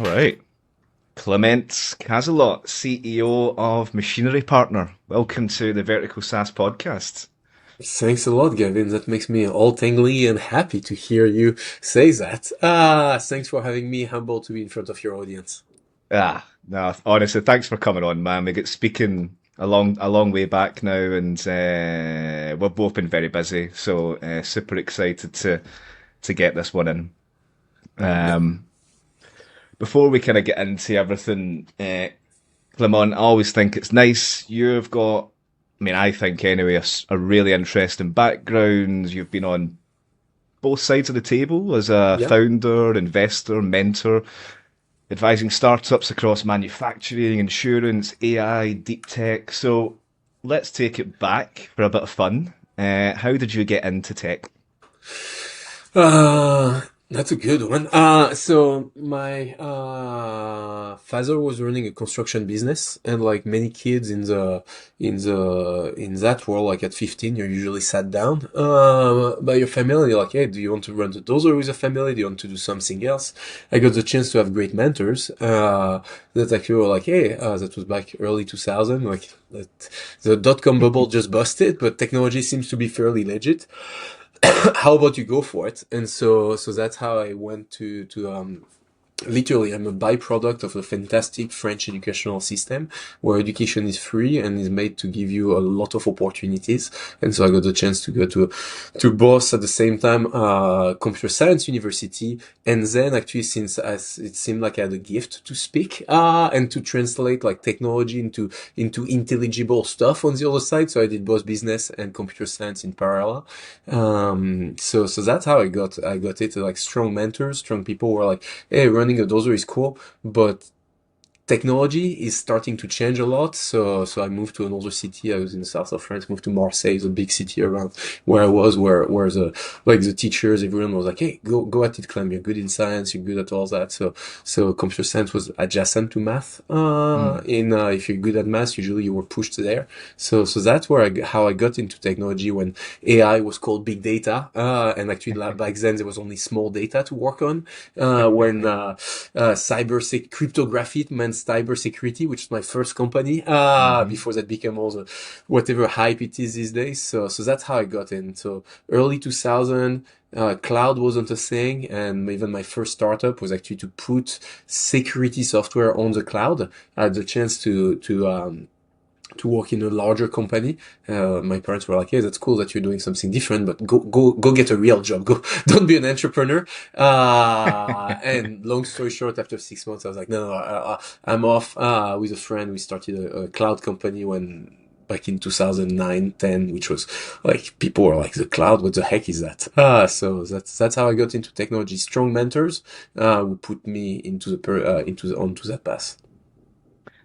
All right. Clement Cazalot, CEO of Machinery Partner. Welcome to the Vertical SaaS Podcast. Thanks a lot, Gavin. That makes me all tingly and happy to hear you say that. Thanks for having me. Humbled to be in front of your audience. No, honestly, thanks for coming on, man. We get speaking a long way back now, and we've both been very busy, so super excited to get this one in. Yeah. Um, Before we kind of get into everything, Clement, I always think it's nice. You've got, I mean, I think anyway, a really interesting background. You've been on both sides of the table as a Yeah. founder, investor, mentor, advising startups across manufacturing, insurance, AI, deep tech. So let's take it back for a bit of fun. How did you get into tech? That's a good one. So my father was running a construction business, and like many kids in that world, like at 15, you're usually sat down by your family, like, hey, do you want to run the dozer with a family? Do you want to do something else? I got the chance to have great mentors that actually were like, hey, that was back early 2000, like that, the dot-com bubble just busted, but technology seems to be fairly legit. How about you go for it? And so that's how I went to literally, I'm a byproduct of a fantastic French educational system where education is free and is made to give you a lot of opportunities. And so I got the chance to go to both at the same time, computer science university. And then actually, since it seemed like I had a gift to speak, and to translate like technology into intelligible stuff on the other side. So I did both business and computer science in parallel. So that's how I got it. Like strong mentors, strong people who were like, hey, running a dozer is cool, but technology is starting to change a lot. So I moved to another city. I was in the south of France, moved to Marseille, the big city around where I was, where the teachers, everyone was like, hey, go at it, Clem. You're good in science. You're good at all that. So computer science was adjacent to math. Mm. If you're good at math, usually you were pushed there. So that's where how I got into technology when AI was called big data. And actually back then there was only small data to work on. When cryptography meant cyber security, which is my first company. Hmm. Before that became all the whatever hype it is these days. So that's how I got in. So early 2000. Cloud wasn't a thing, and even my first startup was actually to put security software on the cloud. I had the chance to work in a larger company. My parents were like, "Hey, that's cool that you're doing something different, but go get a real job. Go, don't be an entrepreneur." And long story short, after 6 months, I was like, "No, I'm off." With a friend, we started a cloud company when back in 2009, 10, which was like people were like, "The cloud, what the heck is that?" So that's how I got into technology. Strong mentors who put me onto that path.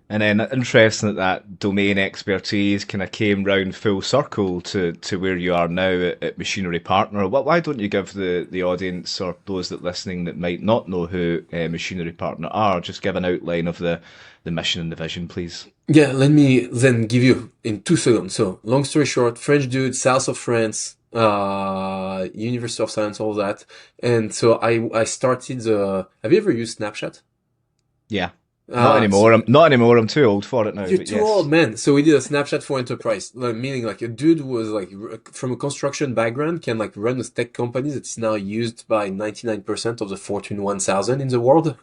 And then interesting that that domain expertise kind of came round full circle to where you are now at Machinery Partner. Why don't you give the audience or those that listening that might not know who Machinery Partner are, just give an outline of the mission and the vision, please? Yeah, let me then give you in 2 seconds. So, long story short, French dude, south of France, University of Science, all that. And so I started have you ever used Snapchat? Yeah. Not Uh, anymore. so, I'm not anymore. I'm too old for it now, You're but too old, yes. man. So we did a Snapchat for enterprise, meaning like a dude was like from a construction background can like run a tech company that is now used by 99% of the Fortune 1000 in the world.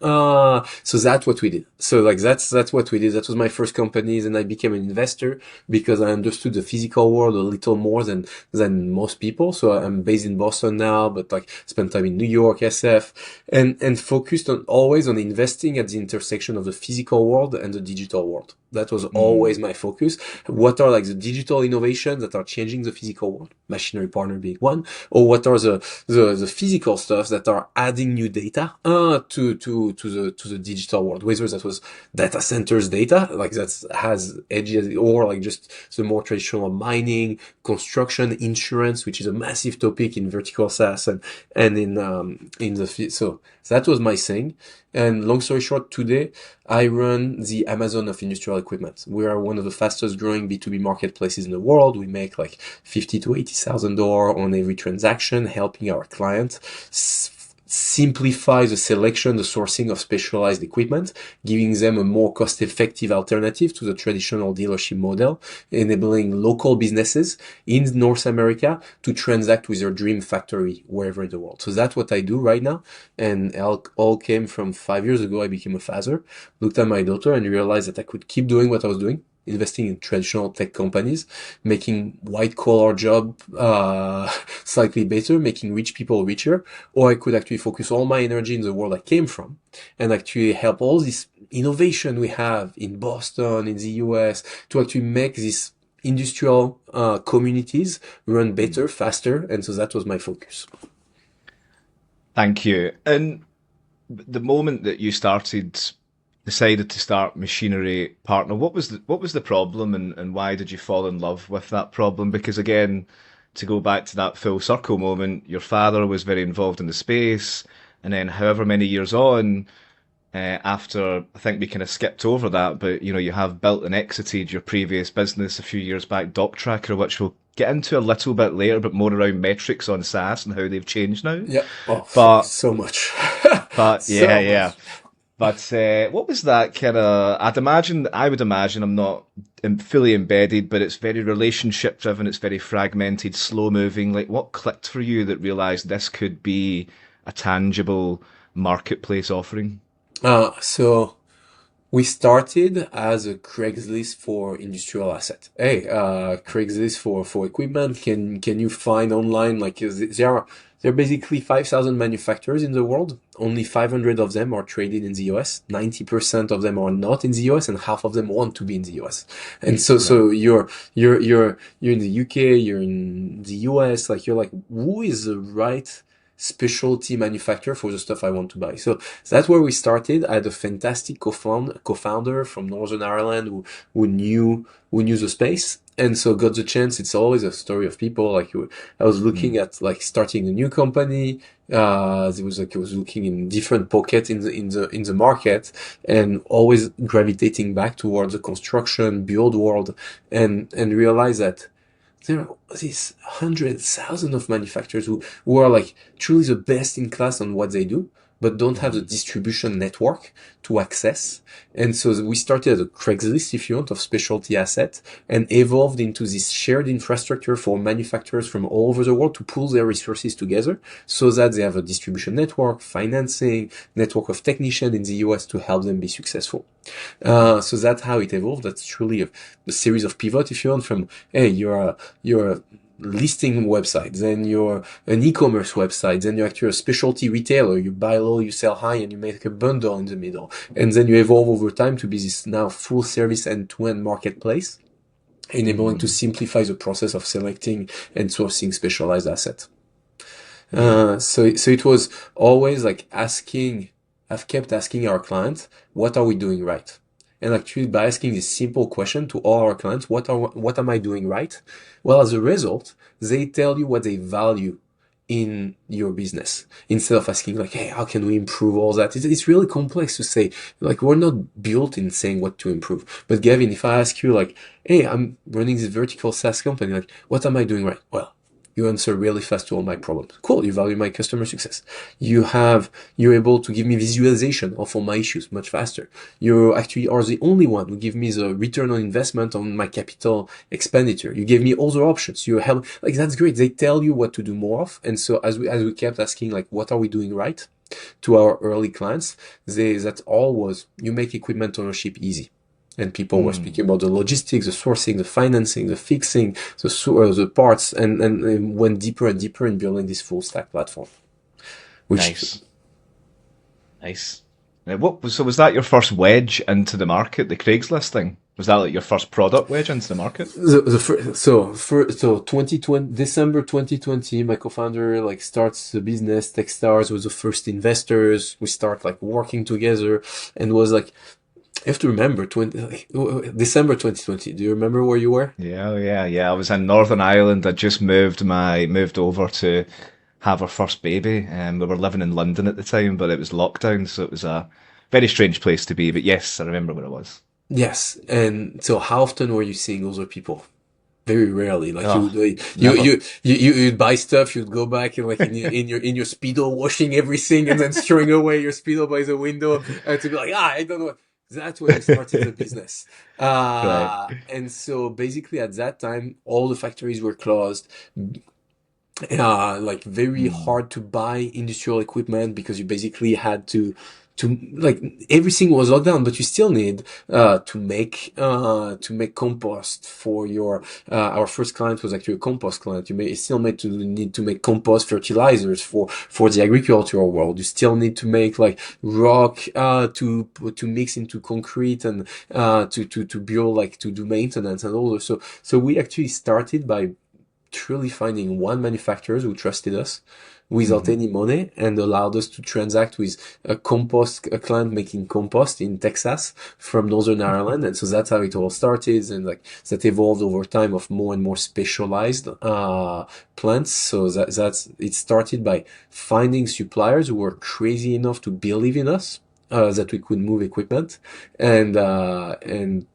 So that's what we did. So like that's what we did. That was my first company. Then I became an investor because I understood the physical world a little more than most people. So I'm based in Boston now, but like spent time in New York, SF, and focused on always on investing at the intersection of the physical world and the digital world. That was always Mm. my focus. What are like the digital innovations that are changing the physical world? Machinery Partner being one, or what are the physical stuff that are adding new data to the digital world? Whether that was data centers data, like that has edges, or like just the more traditional mining, construction, insurance, which is a massive topic in vertical SaaS and in so that was my thing. And long story short, today I run the Amazon of industrial equipment. We are one of the fastest growing B2B marketplaces in the world. We make like 50 to $80,000 on every transaction, helping our clients simplify the selection, the sourcing of specialized equipment, giving them a more cost-effective alternative to the traditional dealership model, enabling local businesses in North America to transact with their dream factory wherever in the world. So that's what I do right now. And it all came from 5 years ago. I became a father, looked at my daughter and realized that I could keep doing what I was doing, investing in traditional tech companies, making white collar job slightly better, making rich people richer, or I could actually focus all my energy in the world I came from and actually help all this innovation we have in Boston, in the US, to actually make these industrial communities run better, faster. And so that was my focus. Thank you. And the moment that you decided to start Machinery Partner, what was the problem, and why did you fall in love with that problem? Because again, to go back to that full circle moment, your father was very involved in the space, and then however many years on, after, I think we kind of skipped over that, but you have built and exited your previous business a few years back, Dock Tracker, which we'll get into a little bit later, but more around metrics on SaaS and how they've changed now. Yeah. Oh, But so much. but So yeah. much. But what was that kind of? I would imagine, I'm not fully embedded, but it's very relationship driven. It's very fragmented, slow moving. Like, what clicked for you that realized this could be a tangible marketplace offering? So we started as a Craigslist for industrial asset. Hey, Craigslist for equipment. Can you find online, like, there are basically 5,000 manufacturers in the world. Only 500 of them are traded in the US. 90% of them are not in the US, and half of them want to be in the US. And so Right. you're in the UK, you're in the US, like, you're like, who is the right specialty manufacturer for the stuff I want to buy? So that's where we started. I had a fantastic co-founder from Northern Ireland who knew the space. And so got the chance. It's always a story of people. Like, I was looking Mm. at, like, starting a new company. It was like I was looking in different pockets in the market, and always gravitating back towards the construction build world, and realize that there are these hundreds, thousands of manufacturers who are, like, truly the best in class on what they do, but don't have the Mhm. distribution network to access. And so we started as a Craigslist, if you want, of specialty asset, and evolved into this shared infrastructure for manufacturers from all over the world to pool their resources together so that they have a distribution network, financing, network of technicians in the US to help them be successful. So that's how it evolved. That's truly a series of pivot, if you want, from, hey, you're a listing website, then you're an e-commerce website, then you're actually a specialty retailer. You buy low, you sell high, and you make a bundle in the middle. And then you evolve over time to be this now full service end-to-end marketplace, enabling to Mm. simplify the process of selecting and sourcing specialized assets. Yeah. So it was always like I've kept asking our clients, what are we doing right? And actually, by asking this simple question to all our clients, what am I doing right? Well, as a result, they tell you what they value in your business, instead of asking, like, hey, how can we improve all that? It's really complex to say. Like, we're not built in saying what to improve. But Gavin, if I ask you, like, hey, I'm running this vertical SaaS company, like, what am I doing right? Well, you answer really fast to all my problems. Cool. You value my customer success. You're able to give me visualization of all my issues much faster. You actually are the only one who give me the return on investment on my capital expenditure. You gave me other options. You help, like, that's great. They tell you what to do more of. And so as we kept asking, like, what are we doing right to our early clients, that all was, you make equipment ownership easy. And people were Mm. speaking about the logistics, the sourcing, the financing, the fixing, the parts, and went deeper and deeper in building this full stack platform. Which, Nice. Nice. Was that your first wedge into the market, the Craigslist thing? Was that like your first product wedge into the market? so 2020, December 2020, my co-founder, like, starts the business. Techstars was the first investors. We start, like, working together, and was like, you have to remember, December 2020. Do you remember where you were? Yeah. I was in Northern Ireland. I just moved over to have our first baby. We were living in London at the time, but it was lockdown, so it was a very strange place to be. But yes, I remember where I was. Yes. And so how often were you seeing other people? Very rarely, like you Oh, would, never. you'd buy stuff, you'd go back and like in your speedo, washing everything, and then throwing away your speedo by the window, to be like, I don't know. That's when we started the business. Right. And so basically at that time, all the factories were closed. Like very Mm. hard to buy industrial equipment because you basically had to like everything was locked down, but you still need to make compost for your our first client was actually a compost client. You still need to make compost fertilizers for the agricultural world. You still need to make like rock to mix into concrete and to build, like to do maintenance and all those. So we actually started by truly finding one manufacturer who trusted us without Hmm. any money and allowed us to transact with a client making compost in Texas from Northern Ireland. And so that's how it all started. And like that evolved over time of more and more specialized, plants. So that's, it started by finding suppliers who were crazy enough to believe in us. That we could move equipment, and the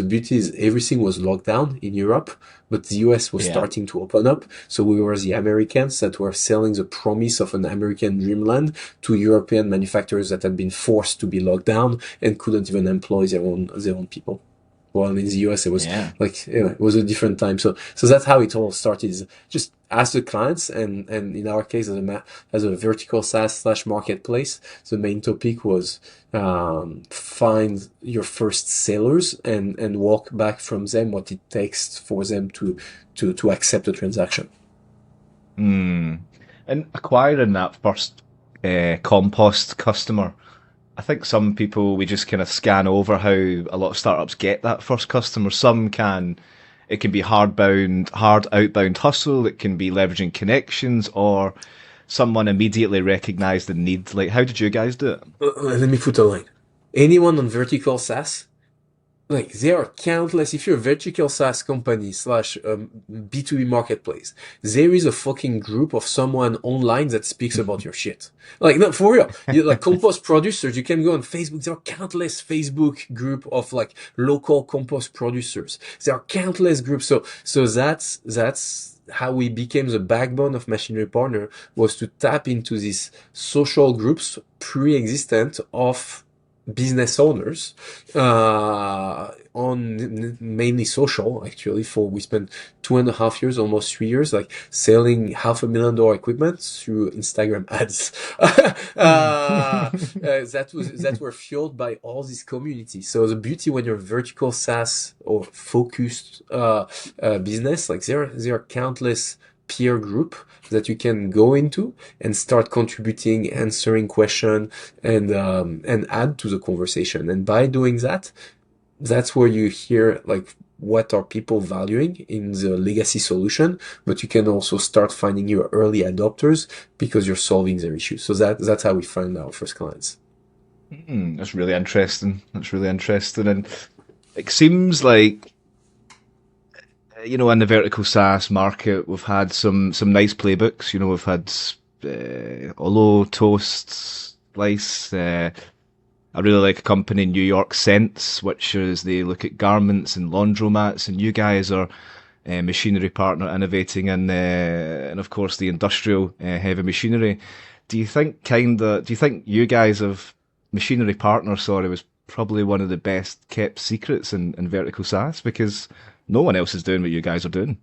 beauty is everything was locked down in Europe, but the US was Yeah. starting to open up. So we were the Americans that were selling the promise of an American dreamland to European manufacturers that had been forced to be locked down and couldn't even employ their own people. Well, in the US, it was Yeah. like, it was a different time. So that's how it all started. Is just ask the clients, and in our case, as a vertical SaaS / marketplace, the main topic was find your first sellers and walk back from them what it takes for them to accept a transaction. Mm. And acquiring that first compost customer, I think some people, we just kind of scan over how a lot of startups get that first customer. Some can, it can be hard outbound hustle. It can be leveraging connections, or someone immediately recognized the need. Like, how did you guys do it? Let me put a line. Anyone on vertical SaaS, like there are countless, if you're a vertical SaaS company / B2B marketplace, there is a fucking group of someone online that speaks about your shit. Like, no, for real. Like compost producers, you can go on Facebook. There are countless Facebook group of like local compost producers. There are countless groups. So that's how we became the backbone of Machinery Partner, was to tap into these social groups pre-existent of business owners, on mainly social. Actually, for we spent 2.5 years, almost 3 years, like selling $500,000 equipment through Instagram ads. That were fueled by all this community. So the beauty when you're vertical SaaS or focused business, like there are countless peer group that you can go into and start contributing, answering question, and add to the conversation. And by doing that, that's where you hear like what are people valuing in the legacy solution, but you can also start finding your early adopters because you're solving their issues. So that's how we find our first clients. That's really interesting. That's really interesting. And it seems like, in the vertical SaaS market, we've had some nice playbooks. We've had Olo, Toast, Slice. I really like a company in New York, Sense, which is they look at garments and laundromats, and you guys are machinery partner innovating in, and of course the industrial heavy machinery. Do you think you guys have machinery partner? Sorry, was probably one of the best kept secrets in vertical SaaS, because no one else is doing what you guys are doing.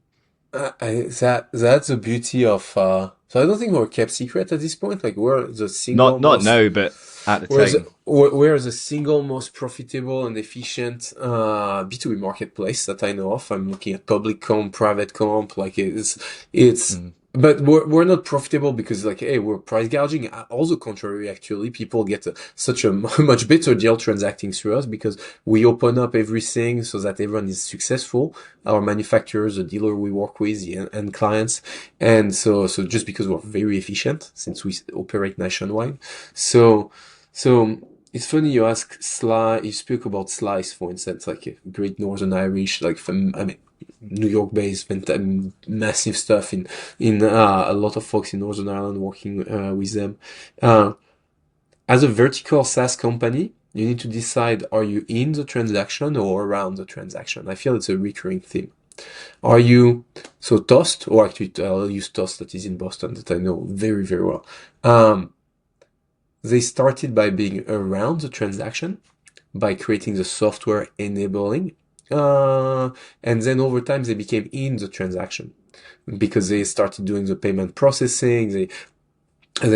That's the beauty of, so I don't think we're kept secret at this point. Like we're the single Not most now, but at the Whereas time. we're the single most profitable and efficient B2B marketplace that I know of. I'm looking at public comp, private comp, like it's Mm. but we're not profitable because like, hey, we're price gouging. On the contrary, actually, people get such a much better deal transacting through us because we open up everything so that everyone is successful. Our manufacturers, the dealer we work with, and clients, and so just because we're very efficient since we operate nationwide, so it's funny you ask Slice. You speak about Slice, for instance, like a great Northern Irish, like from, I mean, New York based, massive stuff in a lot of folks in Northern Ireland working with them. Uh, as a vertical SaaS company, you need to decide, are you in the transaction or around the transaction? I feel it's a recurring theme. Are you so Toast, or actually I'll use Toast that is in Boston that I know very, very well. They started by being around the transaction, by creating the software enabling, and then over time they became in the transaction because they started doing the payment processing. They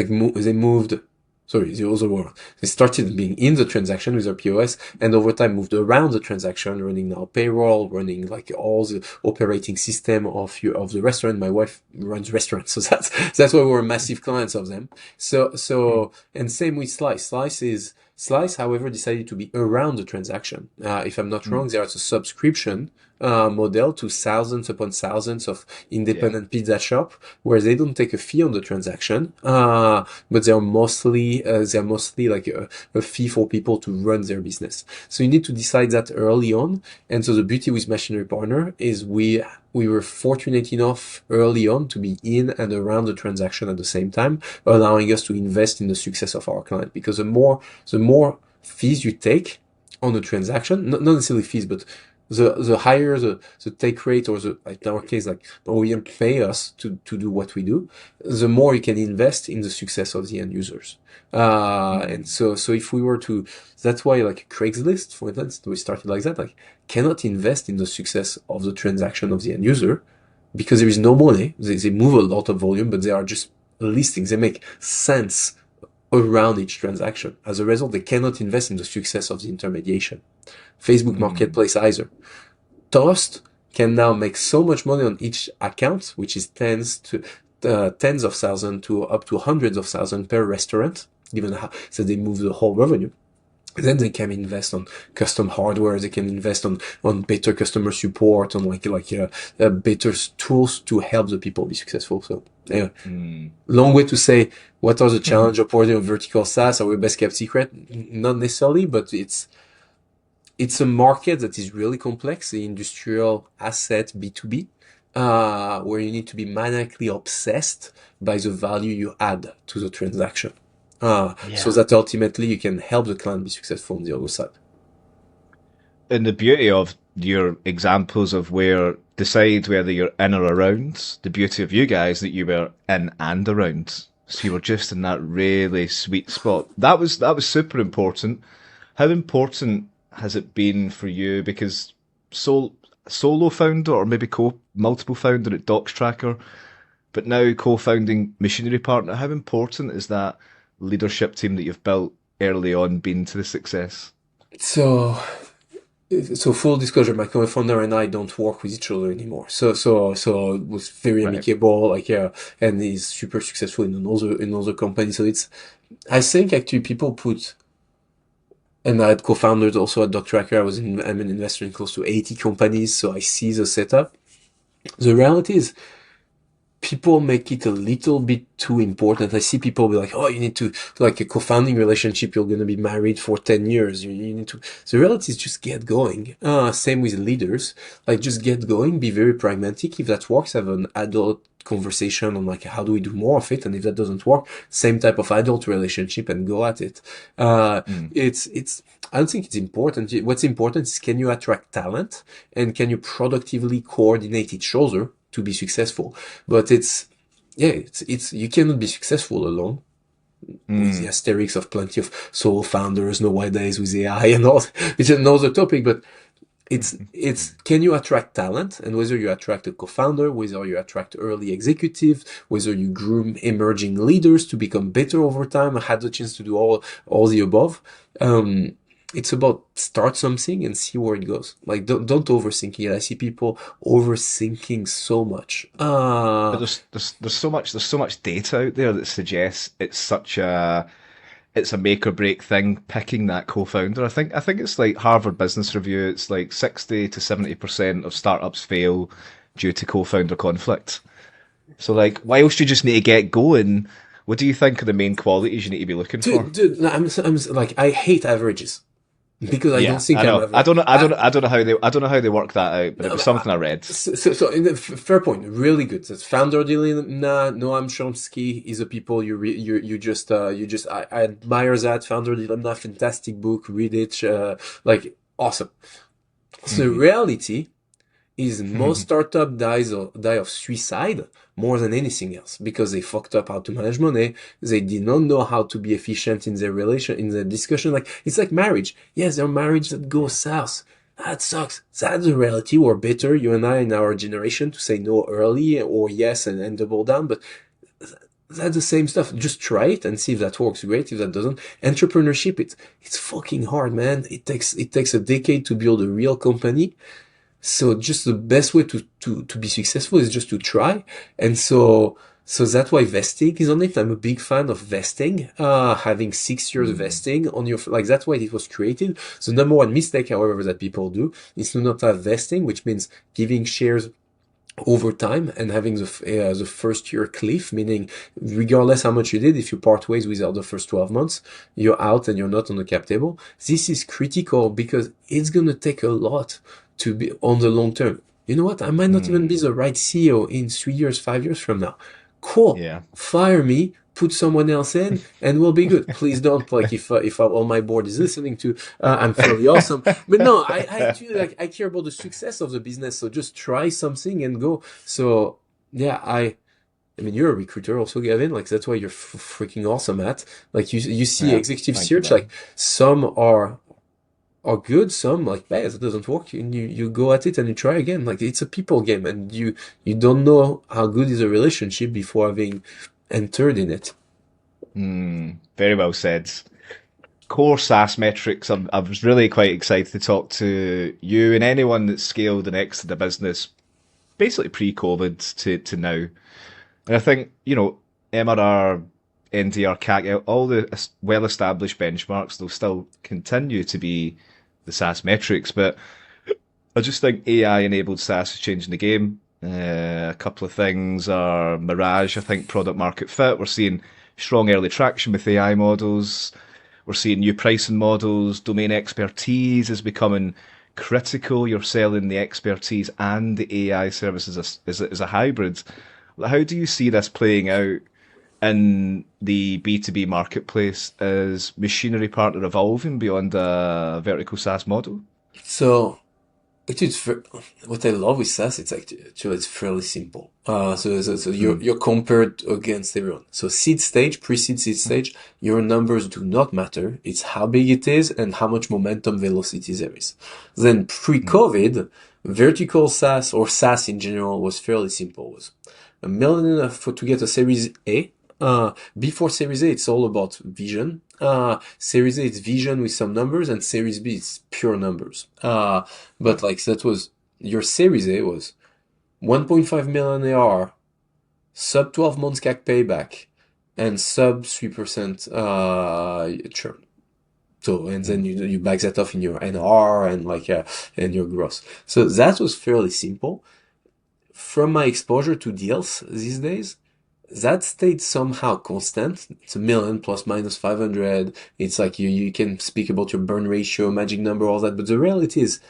moved. Sorry, the other word. They started being in the transaction with their POS, and over time moved around the transaction, running now payroll, running like all the operating system of the restaurant. My wife runs restaurants, so that's why we're massive clients of them. So and same with Slice. Slice, however, decided to be around the transaction. If I'm not wrong, there is a subscription model to thousands upon thousands of independent pizza shop where they don't take a fee on the transaction, but they're mostly like a fee for people to run their business. So you need to decide that early on. And so the beauty with Machinery Partner is we were fortunate enough early on to be in and around the transaction at the same time, allowing us to invest in the success of our client. Because the more fees you take on a transaction, not necessarily fees, but the higher the take rate, or like in our case, like the OEM pay us to do what we do, the more you can invest in the success of the end users. And so if we were to, that's why like Craigslist, for instance, we started like that, like cannot invest in the success of the transaction of the end user because there is no money. They move a lot of volume, but they are just listings. They make sense around each transaction. As a result, they cannot invest in the success of the intermediation. Facebook Marketplace either. Toast can now make so much money on each account, which is tens of thousands to up to hundreds of thousands per restaurant, given how so they move the whole revenue. Then they can invest on custom hardware. They can invest on better customer support, on better tools to help the people be successful. So anyway, long way to say, what are the challenge opportunity of vertical SaaS? Are we best kept secret? Not necessarily, but it's a market that is really complex, the industrial asset B2B, where you need to be maniacally obsessed by the value you add to the transaction. So that ultimately you can help the client be successful on the other side. And the beauty of your examples of where decide whether you're in or around, the beauty of you guys that you were in and around. So you were just in that really sweet spot. That was super important. How important has it been for you? Because solo founder, or maybe multiple founder at Docs Tracker, but now co-founding Machinery Partner, how important is that leadership team that you've built early on been to the success? So full disclosure, my co-founder and I don't work with each other anymore. So it was very amicable, and he's super successful in another company. So I think actually people put, and I had co-founders also at Docs Tracker. I'm an investor in close to 80 companies, so I see the setup. The reality is, people make it a little bit too important. I see people be like, oh, you need to, like a co-founding relationship, you're going to be married for 10 years. You need to, the reality is just get going. Same with leaders, like just get going, be very pragmatic. If that works, have an adult conversation on like, how do we do more of it? And if that doesn't work, same type of adult relationship and go at it. I don't think it's important. What's important is, can you attract talent and can you productively coordinate each other to be successful? But it's you cannot be successful alone. With the asterisks of plenty of solo founders nowadays with AI and all, which is another topic, but it's can you attract talent, and whether you attract a co-founder, whether you attract early executives, whether you groom emerging leaders to become better over time, I had the chance to do all the above. It's about start something and see where it goes. Like don't overthink it. I see people overthinking so much. But there's so much data out there that suggests it's a make or break thing picking that co-founder. I think it's like Harvard Business Review. It's like 60 to 70% of startups fail due to co-founder conflict. So like, whilst you just need to get going, what do you think are the main qualities you need to be looking for? Dude, I'm like, I hate averages. Because I don't think I know. I'm I don't know how they work that out, but it was something I read. So fair point. Really good. That's founder dealing. Noam Chomsky is a people I admire that founder dilemma. Fantastic book. Read it. Like awesome. So reality is most startup die of suicide more than anything else because they fucked up how to manage money. They did not know how to be efficient in their relation, in their discussion. Like, it's like marriage. Yes, there are marriages that go south. That sucks. That's the reality. We're better, you and I, in our generation, to say no early or yes and double down. But that's the same stuff. Just try it and see if that works. Great. If that doesn't, entrepreneurship, it's fucking hard, man. It takes a decade to build a real company. So just the best way to be successful is just to try. And so that's why vesting is on it. I'm a big fan of vesting, having 6 years vesting on your, like, that's why it was created. So number one mistake, however, that people do is to not have vesting, which means giving shares over time and having the first year cliff, meaning regardless how much you did, if you part ways without the first 12 months, you're out and you're not on the cap table. This is critical because it's going to take a lot to be on the long term. You know what? I might not even be the right CEO in 3 years, 5 years from now. Cool. Yeah. Fire me, put someone else in, and we'll be good. Please don't, like, if all my board is listening to, I'm fairly awesome. But no, I actually, like, I care about the success of the business. So just try something and go. So yeah, I mean, you're a recruiter also, Gavin. Like, that's why you're freaking awesome at. Like, you see executive search, like, some are good, some like, bad, it doesn't work, and you go at it and you try again. Like, it's a people game, and you don't know how good is a relationship before having entered in it. Very well said. Core SaaS metrics. I was really quite excited to talk to you and anyone that's scaled and exited a business basically pre-COVID to now. And I think, MRR, NDR, CAC, all the well-established benchmarks, they'll still continue to be the SaaS metrics. But I just think AI-enabled SaaS is changing the game. A couple of things are Mirage, I think, product market fit. We're seeing strong early traction with AI models. We're seeing new pricing models. Domain expertise is becoming critical. You're selling the expertise and the AI services as a hybrid. How do you see this playing out in the B2B marketplace as machinery partner evolving beyond a vertical SaaS model? So what I love with SaaS, it's fairly simple. So you're compared against everyone. So seed stage, pre-seed seed stage, your numbers do not matter. It's how big it is and how much momentum velocity there is. Then pre-COVID, vertical SaaS or SaaS in general was fairly simple. It was $1 million to get a Series A. Before Series A, it's all about vision. Series A, it's vision with some numbers, and Series B, it's pure numbers. But like, that was, your Series A was 1.5 million AR, sub 12 months CAC payback, and sub 3% churn. So, and then you back that off in your NR and your gross. So that was fairly simple. From my exposure to deals these days, that stayed somehow constant. It's $1 million plus minus 500. It's like you can speak about your burn ratio, magic number, all that. But the reality is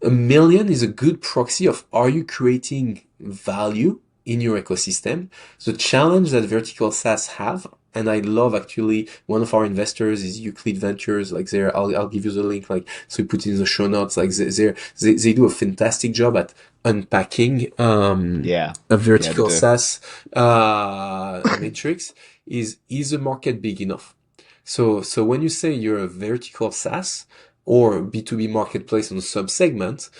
$1 million is a good proxy of, are you creating value in your ecosystem? The challenge that vertical SaaS have, and I love, actually, one of our investors is Euclid Ventures. Like, I'll give you the link, like, so we put it in the show notes. Like, they do a fantastic job at unpacking a vertical SaaS matrix. Is the market big enough? So when you say you're a vertical SaaS or B2B marketplace on a sub-segment,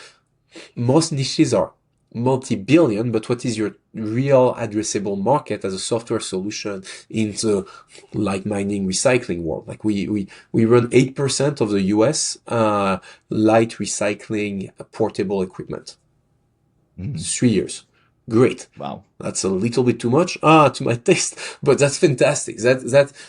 most niches are multi-billion, but what is your real addressable market as a software solution in the like mining recycling world? Like, we run 8% of the US light recycling portable equipment. 3 years. Great. Wow. That's a little bit too much to my taste, but that's fantastic.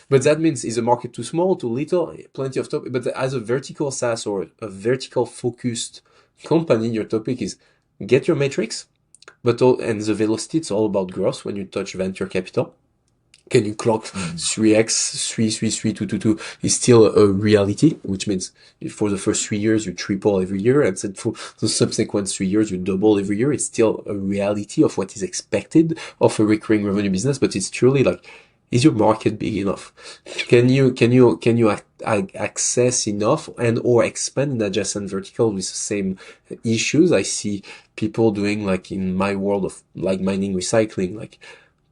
But that means, is the market too small, too little? Plenty of topic. But as a vertical SaaS or a vertical focused company, your topic is get your metrics, and the velocity, it's all about growth when you touch venture capital. Can you clock 3x, 3, is still a reality, which means for the first 3 years, you triple every year, and then for the subsequent 3 years, you double every year. It's still a reality of what is expected of a recurring revenue business, but it's truly like, is your market big enough? Can you access enough and or expand in adjacent vertical with the same issues? I see people doing like in my world of like mining recycling, like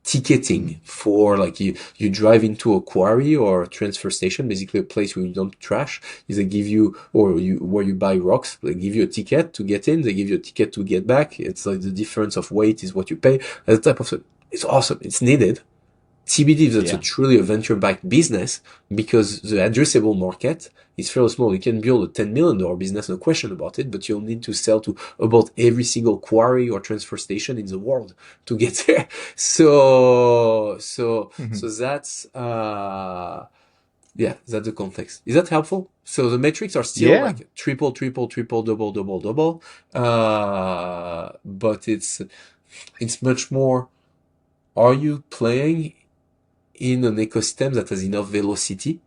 ticketing for like you drive into a quarry or a transfer station, basically a place where you dump trash. Is they give you or you where you buy rocks, they give you a ticket to get in, they give you a ticket to get back. It's like the difference of weight is what you pay. That type of it's awesome. It's needed. TBD, that's a Yeah. truly a venture-backed business because the addressable market is fairly small. You can build a $10 million business, no question about it, but you'll need to sell to about every single quarry or transfer station in the world to get there. So that's, yeah, that's the context. Is that helpful? So the metrics are still Yeah. like triple, triple, triple, double, double, double. But it's much more, are you playing in an ecosystem that has enough velocity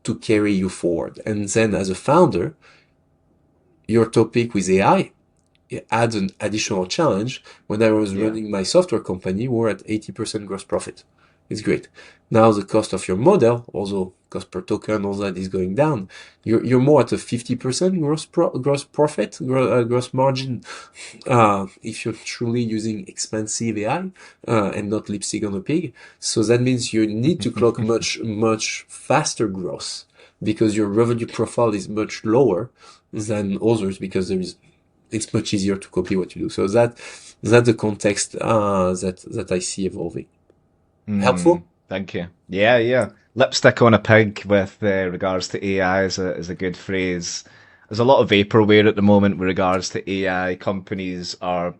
to carry you forward? And then as a founder, your topic with AI adds an additional challenge. When I was Yeah. running my software company, we're at 80% gross profit. It's great. Now the cost of your model, also cost per token, all that is going down. You're more at a 50% gross profit, gross margin, if you're truly using expensive AI, and not lipstick on a pig. So that means you need to clock much faster growth because your revenue profile is much lower than others because it's much easier to copy what you do. So that's the context, that I see evolving. Helpful? Thank you. Yeah, yeah. Lipstick on a pig with regards to AI is a good phrase. There's a lot of vaporware at the moment with regards to AI. Companies are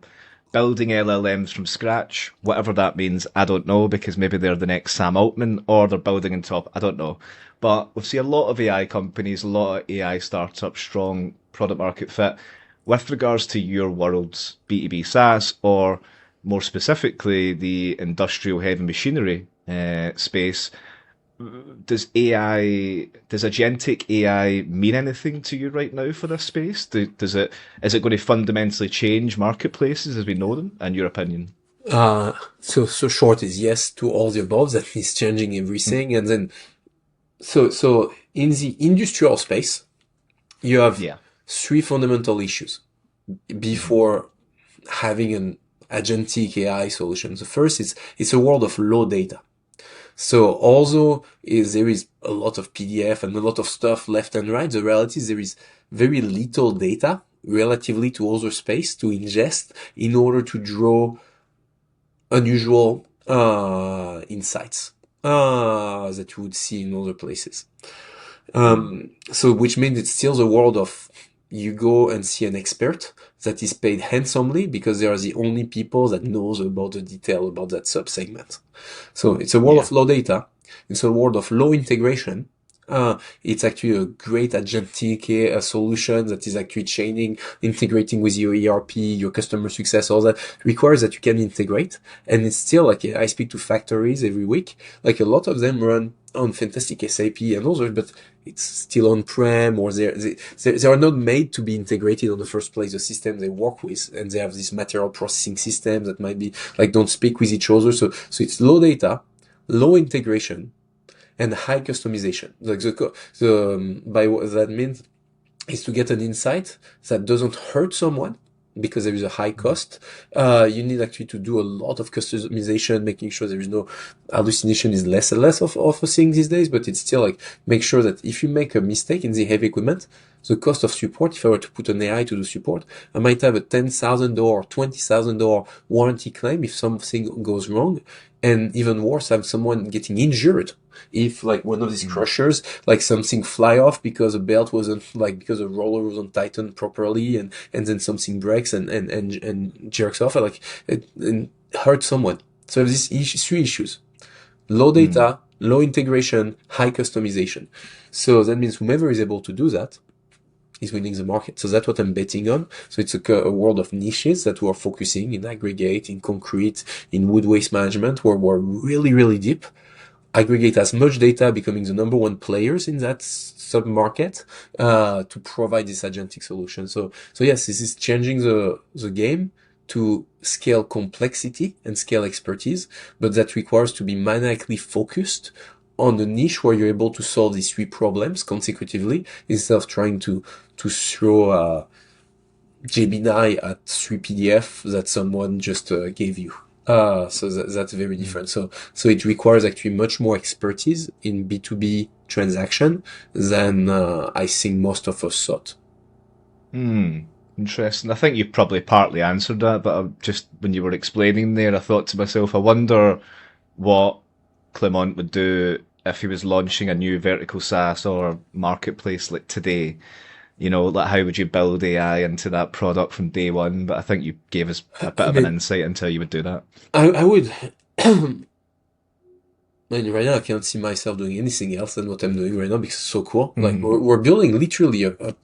building LLMs from scratch. Whatever that means, I don't know, because maybe they're the next Sam Altman or they're building on top. I don't know. But we've seen a lot of AI companies, a lot of AI startups, strong product market fit. With regards to your world's B2B SaaS, or more specifically, the industrial heavy machinery space, does agentic AI mean anything to you right now for this space? Is it going to fundamentally change marketplaces as we know them, in your opinion? So short is yes to all the above. That is changing everything. And then, so in the industrial space, you have Yeah. three fundamental issues before having an agentic AI solution. The first is it's a world of low data. So although there is a lot of PDF and a lot of stuff left and right, the reality is there is very little data relatively to other space to ingest in order to draw unusual insights that you would see in other places. So which means it's still the world of you go and see an expert that is paid handsomely because they are the only people that knows about the detail about that subsegment. So it's a world Yeah. of low data. It's a world of low integration. It's actually a great agentic solution that is actually chaining, integrating with your ERP, your customer success, all that requires that you can integrate. And it's still like, I speak to factories every week, like a lot of them run on fantastic SAP and others, but it's still on-prem or they are not made to be integrated on the first place, the system they work with. And they have this material processing system that might be like, don't speak with each other. So it's low data, low integration, and high customization. Like by what that means is to get an insight that doesn't hurt someone because there is a high cost. You need actually to do a lot of customization, making sure there is no hallucination is less and less of a thing these days, but it's still like make sure that if you make a mistake in the heavy equipment, the cost of support, if I were to put an AI to do support, I might have a $10,000, $20,000 warranty claim if something goes wrong. And even worse, have someone getting injured if like one of these crushers, like something fly off because a belt wasn't like, because a roller wasn't tightened properly and then something breaks and jerks off, like it and hurts someone. So these three issues: low data, low integration, high customization. So that means whomever is able to do that is winning the market. So that's what I'm betting on. So it's a world of niches that we're focusing in aggregate, in concrete, in wood waste management, where we're really, really deep. Aggregate as much data, becoming the number one players in that sub-market, to provide this agentic solution. So yes, this is changing the game to scale complexity and scale expertise, but that requires to be maniacally focused on the niche where you're able to solve these three problems consecutively instead of trying to throw Gemini at three PDF that someone just gave you. So that's very different. So it requires actually much more expertise in B2B transaction than I think most of us thought. Hmm. Interesting. I think you probably partly answered that, but just when you were explaining there, I thought to myself, I wonder what Clement would do if he was launching a new vertical SaaS or marketplace like today. You know, like how would you build AI into that product from day one? But I think you gave us a bit I of an mean, insight into how you would do that. I would. And right now, I can't see myself doing anything else than what I'm doing right now because it's so cool. Like Mm. we're building literally a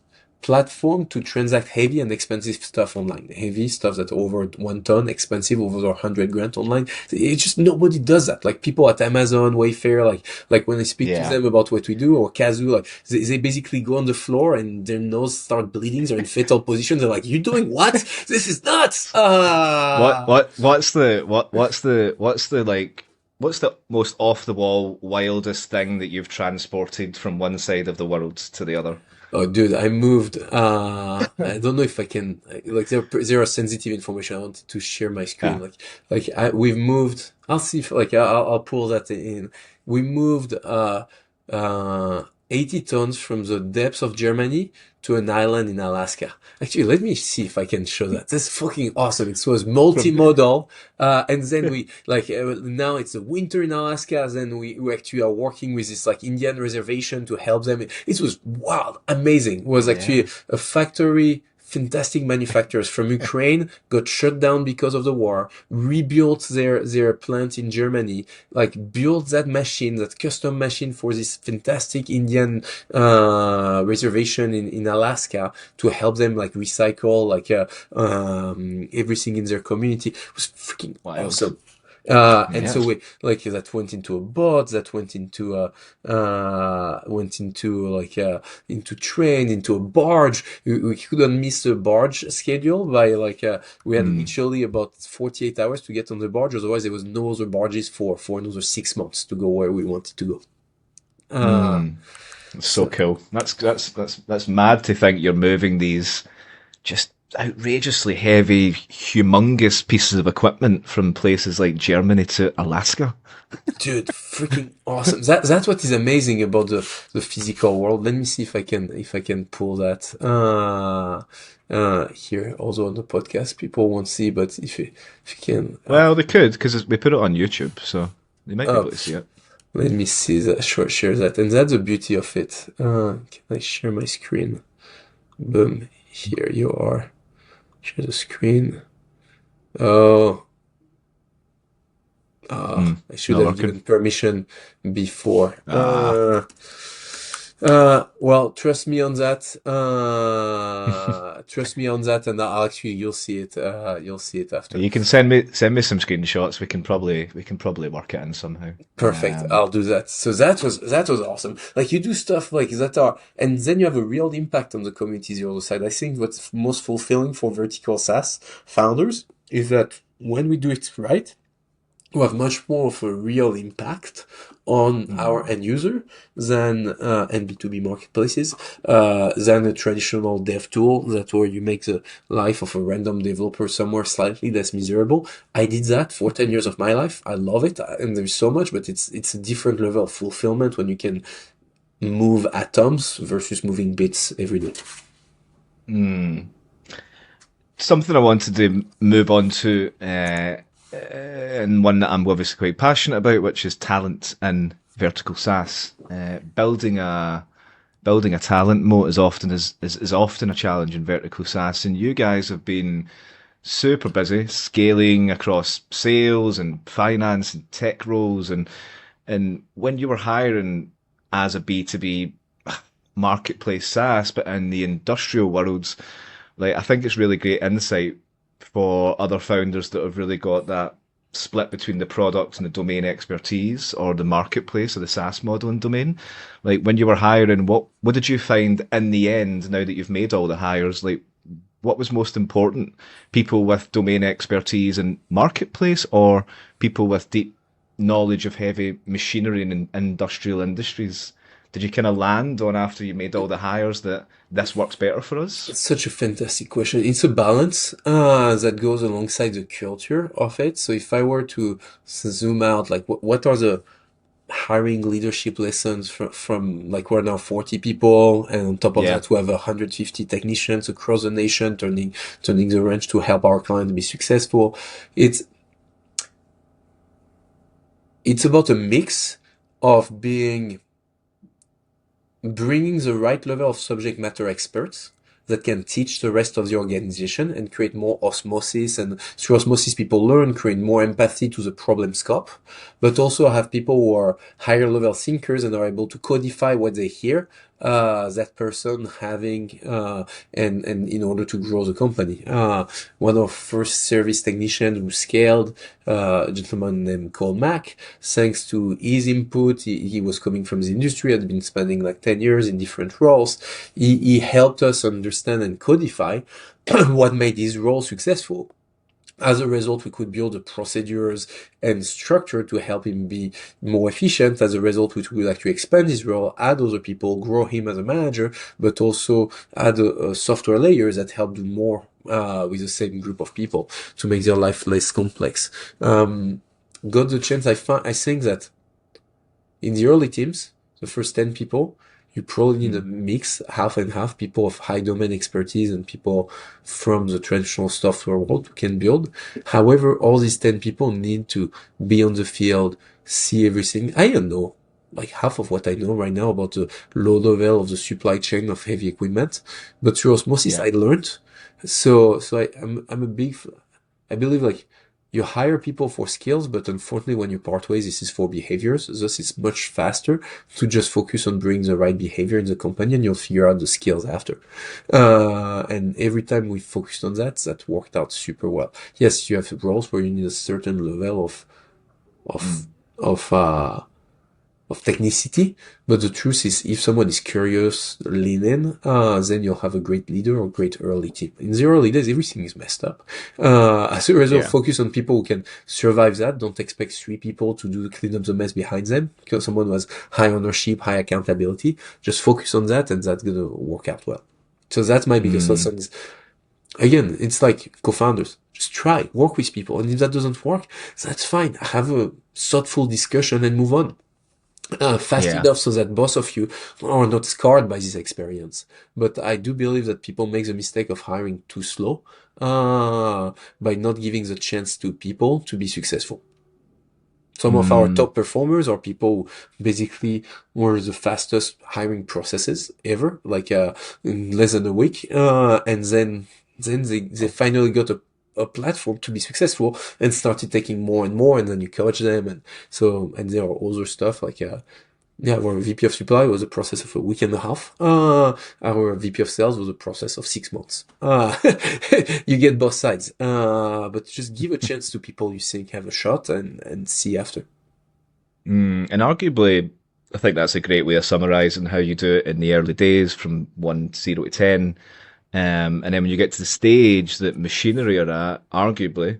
platform to transact heavy and expensive stuff online. Heavy stuff that over 1 ton, expensive over 100 grand online. It's just nobody does that. Like people at Amazon, Wayfair, like when I speak to Yeah. them about what we do, or Kazoo, like they basically go on the floor and their nose start bleeding. They're in fetal position. They're like, "You're doing what? This is nuts!" What's the most off the wall wildest thing that you've transported from one side of the world to the other? Oh, dude, I moved. I don't know if I can. Like, there are sensitive information. I wanted to share my screen. Yeah. We've moved. I'll see if I'll pull that in. We moved 80 tons from the depths of Germany to an island in Alaska. Actually, let me see if I can show that. That's fucking awesome. It was From multimodal. And then now it's a winter in Alaska. Then we actually are working with this like Indian reservation to help them. It was wild, amazing. It was yeah. actually a factory. Fantastic manufacturers from Ukraine got shut down because of the war, rebuilt their plant in Germany, like built that machine, that custom machine for this fantastic Indian reservation in Alaska to help them like recycle everything in their community. It was freaking Wild. awesome. And Yeah. so we like that went into a boat, that went into into train, into a barge. We couldn't miss the barge schedule by we had Mm. literally about 48 hours to get on the barge. Otherwise, there was no other barges for another 6 months to go where we wanted to go. Uh, Mm. It's so so cool. That's mad to think you're moving these just outrageously heavy, humongous pieces of equipment from places like Germany to Alaska. Dude, freaking awesome. That's what is amazing about the physical world. Let me see if I can pull that. Here, also on the podcast, people won't see, but if you can, Well, they could because we put it on YouTube, so they might be uh, able to see it. let me see that, share that. And that's the beauty of it. Can I share my screen? Boom. Here you are. Share the screen. Oh, Mm. I should Not have working. given permission before. Ah. Well, trust me on that. Trust me on that, and I'll actually, you'll see it. You'll see it after. You can send me some screenshots. We can probably work it in somehow. Perfect. I'll do that. So that was awesome. Like you do stuff like that and then you have a real impact on the communities on the other side. I think what's most fulfilling for vertical SaaS founders is that when we do it right, we have much more of a real impact on our Mm. end user than and B2B marketplaces than a traditional dev tool that where you make the life of a random developer somewhere slightly less miserable. I did that for 10 years of my life. I love it, and there's so much, but it's a different level of fulfillment when you can move atoms versus moving bits every day. Mm. Something I wanted to move on to, and one that I'm obviously quite passionate about, which is talent in vertical SaaS. Building a talent moat is often a challenge in vertical SaaS, and you guys have been super busy scaling across sales and finance and tech roles, and when you were hiring as a B2B marketplace SaaS, but in the industrial worlds, like I think it's really great insight for other founders that have really got that split between the product and the domain expertise, or the marketplace or the SaaS model and domain. Like when you were hiring, what did you find in the end, now that you've made all the hires? Like what was most important? People with domain expertise in marketplace, or people with deep knowledge of heavy machinery and industrial industries? Did you kind of land on, after you made all the hires, that this works better for us? It's such a fantastic question. It's a balance that goes alongside the culture of it. So if I were to zoom out, like what are the hiring leadership lessons from like we're now 40 people, and on top of Yeah. that we have 150 technicians across the nation turning the wrench to help our client be successful. It's about a mix of bringing the right level of subject matter experts that can teach the rest of the organization and create more osmosis, and through osmosis people learn, create more empathy to the problem scope, but also have people who are higher level thinkers and are able to codify what they hear, that person having, and in order to grow the company. One of our first service technicians who scaled, a gentleman named Cole Mack, thanks to his input, he was coming from the industry, had been spending like 10 years in different roles. He helped us understand and codify what made his role successful. As a result, we could build the procedures and structure to help him be more efficient. As a result, we could actually expand his role, add other people, grow him as a manager, but also add software layers that help do more with the same group of people to make their life less complex. Got the chance, I think that in the early teams, the first 10 people, you probably need a mix, half and half, people of high domain expertise and people from the traditional software world who can build. However, all these 10 people need to be on the field, see everything. I don't know, like half of what I know right now about the low level of the supply chain of heavy equipment, but through osmosis, Yeah. I learned. So I believe like, you hire people for skills, but unfortunately when you part ways, this is for behaviors. Thus, it's much faster to just focus on bringing the right behavior in the company, and you'll figure out the skills after. And every time we focused on that, that worked out super well. Yes, you have roles where you need a certain level of, of, uh, of technicity, but the truth is, if someone is curious, lean in, then you'll have a great leader or great early team. In the early days, everything is messed up. As a result, Yeah. focus on people who can survive that. Don't expect 3 people to clean up the mess behind them, because someone who has high ownership, high accountability. Just focus on that, and that's gonna work out well. So that's my biggest lesson is, again, it's like co-founders. Just try, work with people, and if that doesn't work, that's fine. Have a thoughtful discussion and move on. Fast Yeah. enough so that both of you are not scarred by this experience. But I do believe that people make the mistake of hiring too slow, by not giving the chance to people to be successful. Some of our top performers are people who basically were the fastest hiring processes ever, like in less than a week, and then they finally got a platform to be successful and started taking more and more, and then you coach them, and there are other stuff like our VP of supply was a process of a week and a half. Our VP of sales was a process of 6 months. You get both sides. But just give a chance to people you think have a shot, and see after. And arguably, I think that's a great way of summarising how you do it in the early days, from 0 to 10. And then when you get to the stage that machinery are at, arguably,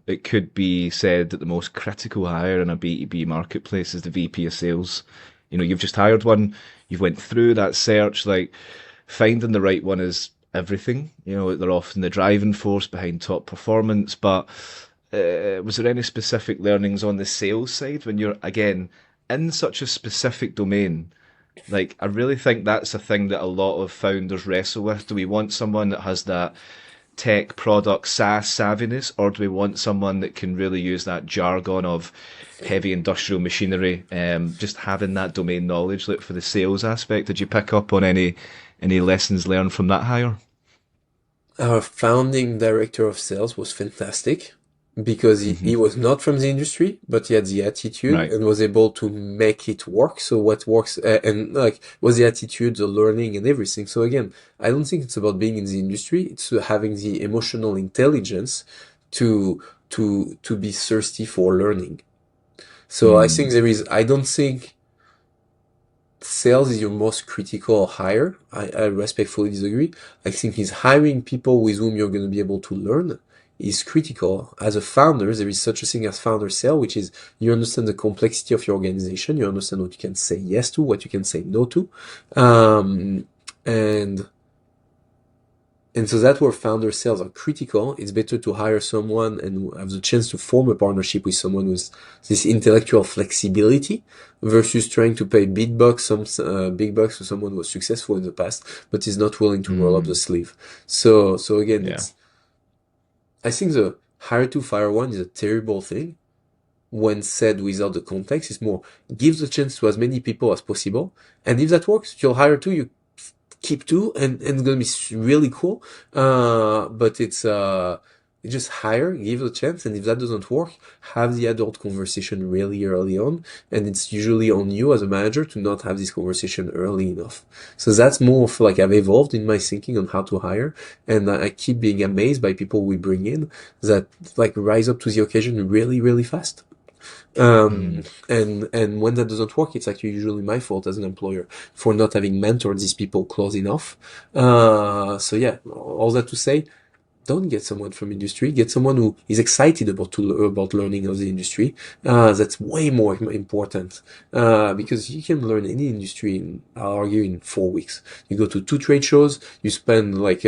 it could be said that the most critical hire in a B2B marketplace is the VP of sales. You've just hired one, you've went through that search, like finding the right one is everything. They're often the driving force behind top performance, but was there any specific learnings on the sales side when you're, again, in such a specific domain? Like, I really think that's a thing that a lot of founders wrestle with. Do we want someone that has that tech product SaaS savviness, or do we want someone that can really use that jargon of heavy industrial machinery, just having that domain knowledge, like for the sales aspect? Did you pick up on any lessons learned from that hire? Our founding director of sales was fantastic because he was not from the industry, but he had the attitude Right. and was able to make it work. So what works, and like was the attitude, the learning and everything. So again, I don't think it's about being in the industry. It's having the emotional intelligence to be thirsty for learning. So I think I don't think sales is your most critical hire. I respectfully disagree. I think is hiring people with whom you're going to be able to learn is critical. As a founder, there is such a thing as founder sale, which is you understand the complexity of your organization. You understand what you can say yes to, what you can say no to. And so that's where founder sales are critical. It's better to hire someone and have the chance to form a partnership with someone with this intellectual flexibility versus trying to pay big bucks to someone who was successful in the past, but is not willing to roll up the sleeve. So again, I think the hire to fire one is a terrible thing when said without the context. It's more, give the chance to as many people as possible. And if that works, you'll hire two, you keep two, and it's going to be really cool. But it's you just hire, give it a chance, and if that doesn't work, have the adult conversation really early on. And it's usually on you as a manager to not have this conversation early enough. So that's more of like I've evolved in my thinking on how to hire, and I keep being amazed by people we bring in that like rise up to the occasion really, really fast. And when that doesn't work, it's actually usually my fault as an employer for not having mentored these people close enough. So yeah, all that to say, don't get someone from industry. Get someone who is excited about learning of the industry. That's way more important because you can learn any industry I'll argue in 4 weeks. You go to 2 trade shows. You spend like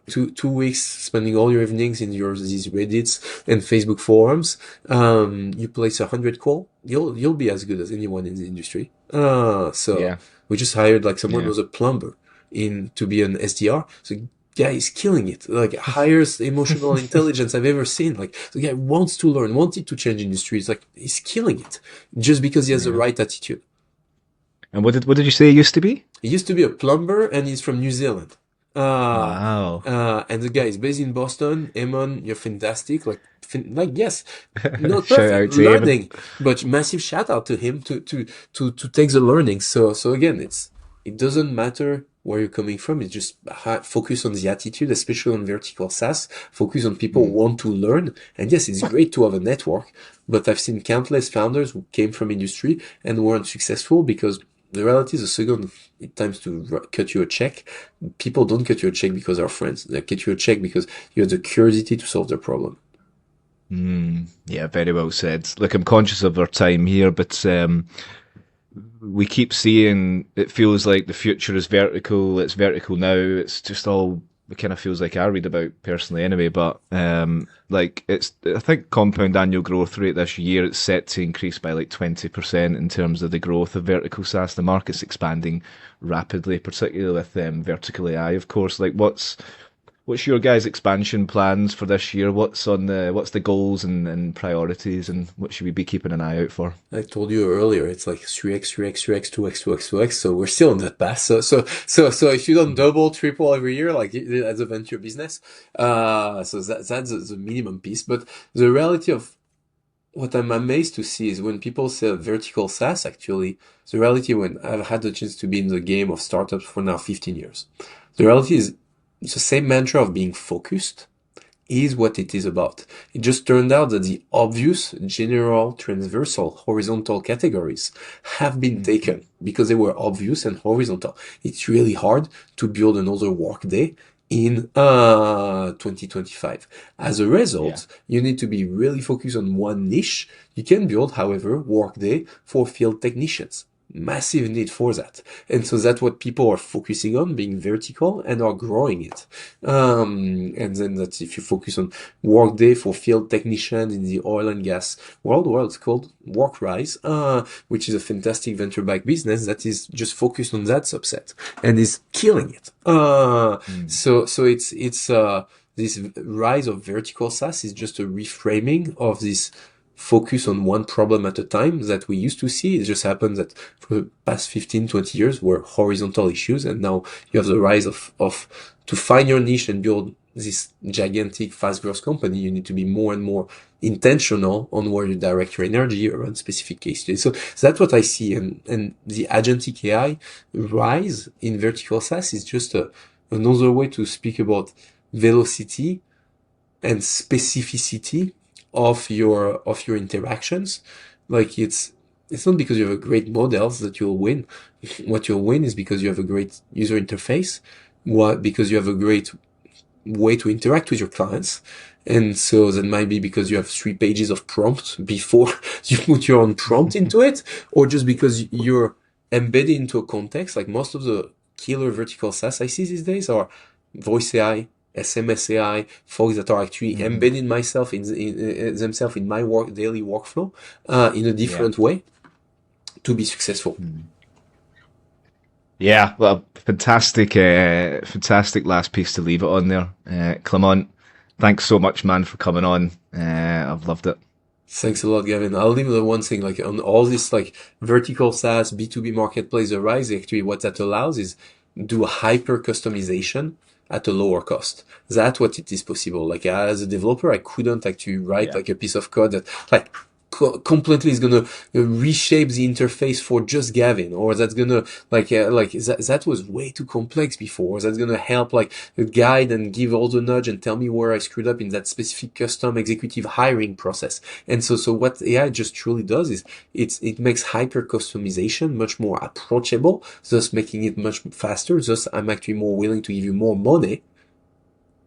two weeks spending all your evenings in these Reddits and Facebook forums. You place 100 call. You'll be as good as anyone in the industry. We just hired like someone who was a plumber to be an SDR. So guy is killing it. Like highest emotional intelligence I've ever seen. Like the guy wants to learn, wanted to change industries. Like he's killing it just because he has the right attitude. And what did you say he used to be? He used to be a plumber and he's from New Zealand. Wow. And the guy is based in Boston. Eamon, you're fantastic. Yes, not Shout perfect out to learning, Eamon. but massive shout out to him to take the learning. So again, it doesn't matter where you're coming from. It's just focus on the attitude, especially on vertical SaaS. Focus on people who want to learn. And yes, it's great to have a network, but I've seen countless founders who came from industry and weren't successful because the reality is the second it times to cut you a check. People don't cut you a check because they're friends. They cut you a check because you have the curiosity to solve their problem. Yeah, very well said. Look, I'm conscious of our time here, but we keep seeing it feels like the future is vertical. It's vertical now. It's just all it kind of feels like I read about personally anyway. But like I think compound annual growth rate this year it's set to increase by like 20% in terms of the growth of vertical SaaS. The market's expanding rapidly, particularly with vertical AI, of course. Like what's your guys' expansion plans for this year? What's the goals and priorities, and what should we be keeping an eye out for? I told you earlier, it's like 3x, 3x, 3x, 2x, 2x, 2x. So we're still on that path. So if you don't double, triple every year, like as a venture business, so that's the minimum piece. But the reality of what I'm amazed to see is when people say vertical SaaS, actually, the reality when I've had the chance to be in the game of startups for now 15 years, the reality is it's the same mantra of being focused is what it is about. It just turned out that the obvious, general, transversal, horizontal categories have been taken because they were obvious and horizontal. It's really hard to build another Workday in 2025. As a result, you need to be really focused on one niche. You can build, however, Workday for field technicians. Massive need for that. And so that's what people are focusing on, being vertical and are growing it. And then that's if you focus on Workday for field technicians in the oil and gas world, well, it's called Workrise, which is a fantastic venture-backed business that is just focused on that subset and is killing it. So it's this rise of vertical SaaS is just a reframing of this focus on one problem at a time that we used to see. It just happened that for the past 15, 20 years were horizontal issues. And now you have the rise of to find your niche and build this gigantic fast growth company. You need to be more and more intentional on where you direct your energy around specific case studies. So that's what I see. And the agentic AI rise in vertical SaaS is just another way to speak about velocity and specificity of your interactions. Like it's it's not because you have a great models that you'll win. What you'll win is because you have a great user interface, because you have a great way to interact with your clients. And so that might be because you have 3 pages of prompt before you put your own prompt into it, or just because you're embedded into a context. Like most of the killer vertical SaaS I see these days are voice AI, SMS AI, folks that are actually embedding themselves in my daily workflow in a Yeah. different way to be successful. Yeah, well, fantastic last piece to leave it on there. Clement, thanks so much, man, for coming on. I've loved it. Thanks a lot, Gavin. I'll leave the one thing, like on all this like vertical SaaS, B2B marketplace arise, actually what that allows is do a hyper customization at a lower cost. That's what it is possible. Like as a developer, I couldn't actually write Yeah. like a piece of code that like completely is gonna reshape the interface for just Gavin, or that's gonna that was way too complex before. That's gonna help like guide and give all the nudge and tell me where I screwed up in that specific custom executive hiring process. And so what AI just truly does is it makes hyper customization much more approachable, thus making it much faster. Thus, I'm actually more willing to give you more money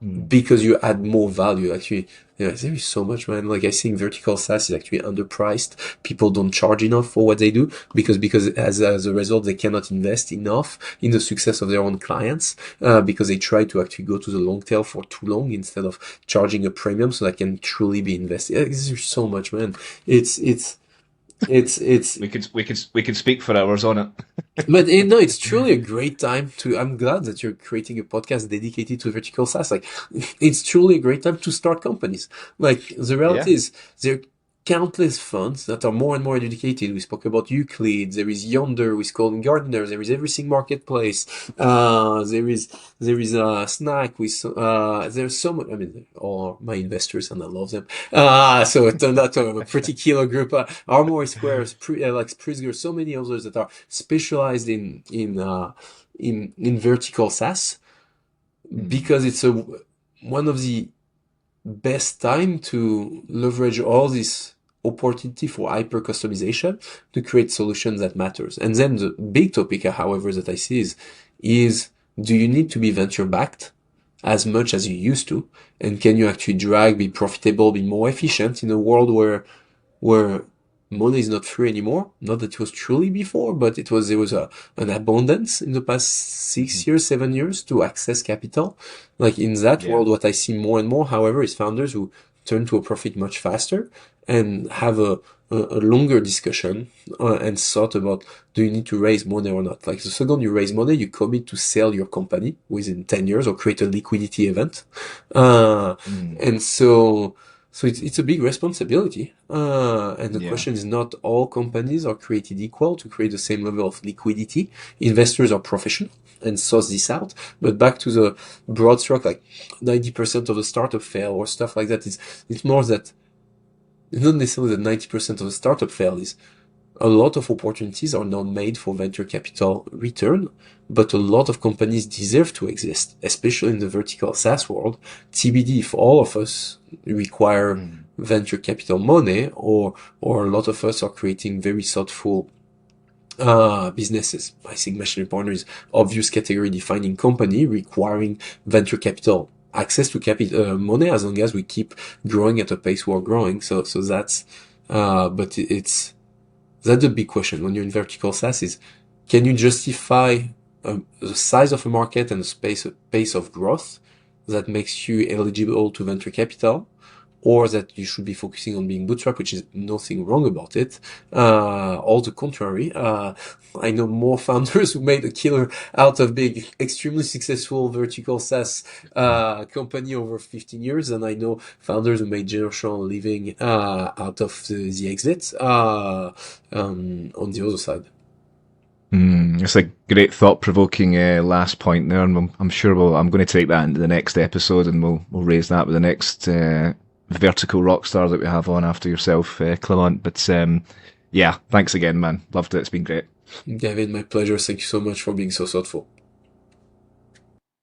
Mm. because you add more value. Actually, yeah, there is so much, man. Like I think vertical SaaS is actually underpriced. People don't charge enough for what they do because as a result they cannot invest enough in the success of their own clients because they try to actually go to the long tail for too long instead of charging a premium so that can truly be invested. There's so much, man. It's We could speak for hours on it. but no, it's truly a great time to. I'm glad that you're creating a podcast dedicated to vertical SaaS. Like, it's truly a great time to start companies. Like, the Yeah. reality is, there are countless funds that are more and more educated. We spoke about Euclid. There is Yonder with Golden Gardener. There is Everything Marketplace. There is Snack with. There's so much. I mean, all my investors and I love them. So it turned out to have a pretty killer group. Armory Squares, like Pritzker, so many others that are specialized in vertical SaaS Mm. because it's one of the best time to leverage all this opportunity for hyper customization to create solutions that matters. And then the big topic, however, that I see is do you need to be venture backed as much as you used to? And can you actually be profitable, be more efficient in a world where money is not free anymore? Not that it was truly before, but there was an abundance in the past 6 years, 7 years to access capital. Like in that Yeah. world, what I see more and more, however, is founders who turn to a profit much faster and have a longer discussion and thought about do you need to raise money or not? Like the second you raise money, you commit to sell your company within 10 years or create a liquidity event. Uh, Mm. and so it's a big responsibility. And the Yeah. question is not all companies are created equal to create the same level of liquidity. Investors are professional and source this out. But back to the broad stroke, like 90% of the startup fail or stuff like that, it's more that it's not necessarily that 90% of the startup fail is a lot of opportunities are not made for venture capital return, but a lot of companies deserve to exist, especially in the vertical SaaS world. TBD if all of us require Mm. venture capital money or a lot of us are creating very thoughtful businesses. I think Machine Partner is obvious category defining company requiring venture capital access to capital money as long as we keep growing at a pace we're growing. So that's but that's a big question when you're in vertical SaaS is can you justify the size of a market and the pace of growth that makes you eligible to venture capital, or that you should be focusing on being bootstrap, which is nothing wrong about it. All the contrary. I know more founders who made a killer out of being extremely successful vertical SaaS company over 15 years, and I know founders who made generational living out of the exit on the other side. It's a great thought-provoking last point there, and I'm sure I'm going to take that into the next episode, and we'll raise that with the next vertical rock star that we have on after yourself, Clement. But yeah, thanks again, man. Loved it. It's been great. Gavin, my pleasure. Thank you so much for being so thoughtful.